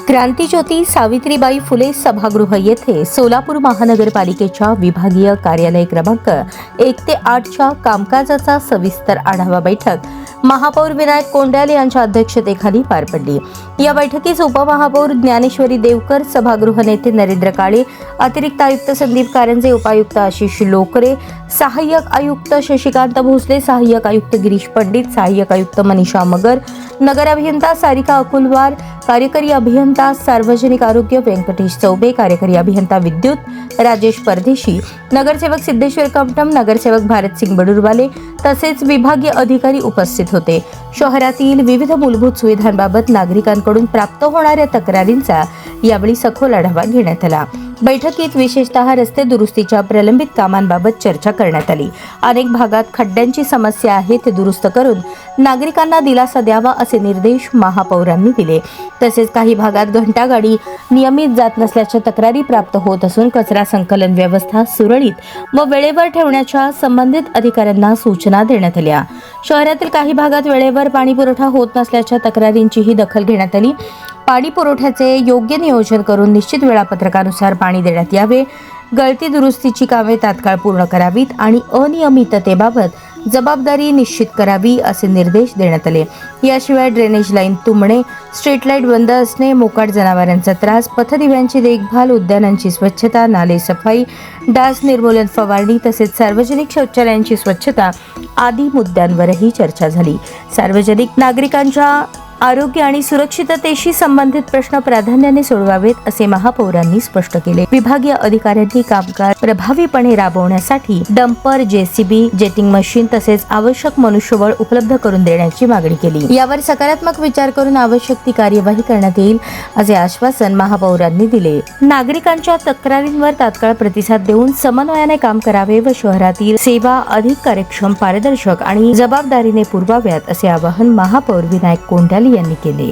क्रांतीज्योती सावित्रीबाई फुले सभागृह येथे सोलापूर महानगरपालिकेच्या विभागीय कार्यालय क्रमांक 1 ते 8च्या कामकाजाचा सविस्तर आढावा बैठक महापौर विनायक कोंडाल यांच्या अध्यक्षतेखाली पार पडली। या बैठकीस उपमहापौर ज्ञानेश्वरी देवकर, सभागृह नेते नरेंद्र काळे, अतिरिक्त आयुक्त संदीप कारंजे, उपायुक्त आशिष लोकरे, सहाय्यक आयुक्त शशिकांत भोसले, सहाय्यक आयुक्त गिरीश पंडित, सहाय्यक आयुक्त मनीषा मगर, नगर अभियंता सारिका अकुलवार, कार्यकारी अभियंता सार्वजनिक आरोग्य व्यंकटेश चौबे, कार्यकारी अभियंता विद्युत राजेश परदेशी, नगरसेवक सिद्धेश्वर कमटम, नगरसेवक भारत सिंग बडूरवाले तसेच विभागीय अधिकारी उपस्थित होते। शहरातील विविध मूलभूत सुविधांबाबत नागरिकांकडून प्राप्त होणाऱ्या तक्रारींचा यावेळी सखोल आढावा घेण्यात आला। बैठकीत विशेषतः रस्ते दुरुस्तीच्या प्रलंबित कामांबाबत चर्चा करण्यात आली। अनेक भागात खड्ड्यांची समस्या आहे, ते दुरुस्त करून नागरिकांना दिलासा द्यावा असे निर्देश महापौरांनी दिले। तसेच काही भागात घंटागाडी नियमित जात नसल्याच्या तक्रारी प्राप्त होत असून कचरा संकलन व्यवस्था सुरळीत व वेळेवर ठेवण्याच्या संबंधित अधिकाऱ्यांना सूचना देण्यात आल्या। शहरातील काही भागात वेळेवर पाणी पुरवठा होत नसल्याच्या तक्रारींचीही दखल घेण्यात आली। पाणी पुरवठ्याचे योग्य नियोजन करून निश्चित वेळापत्रकानुसार पाणी देण्यात यावे, गळती दुरुस्तीची कामे तात्काळ पूर्ण करावीत आणि अनियमिततेबाबत जबाबदारी निश्चित करावी असे निर्देश देण्यात आले। याशिवाय ड्रेनेज लाईन तुंबणे, स्ट्रीट लाईट बंद असणे, मोकाट जनावरांचा त्रास, पथदिव्यांची देखभाल, उद्यानांची स्वच्छता, नाले सफाई, डास निर्मूलन फवारणी तसेच सार्वजनिक शौचालयांची स्वच्छता आदी मुद्द्यांवरही चर्चा झाली। सार्वजनिक नागरिकांच्या आरोग्य आणि सुरक्षिततेशी संबंधित प्रश्न प्राधान्याने सोडवावेत असे महापौरांनी स्पष्ट केले। विभागीय अधिकाऱ्यांनी कामकाज प्रभावीपणे राबवण्यासाठी डंपर, जेसीबी, जेटिंग मशीन तसेच आवश्यक मनुष्यबळ उपलब्ध करून देण्याची मागणी केली। यावर सकारात्मक विचार करून आवश्यक ती कार्यवाही करण्यात येईल असे आश्वासन महापौरांनी दिले। नागरिकांच्या तक्रारींवर तात्काळ प्रतिसाद देऊन समन्वयाने काम करावे व शहरातील सेवा अधिक कार्यक्षम, पारदर्शक आणि जबाबदारीने पुरवाव्यात असे आवाहन महापौर विनायक कोंडाल यांनी केले।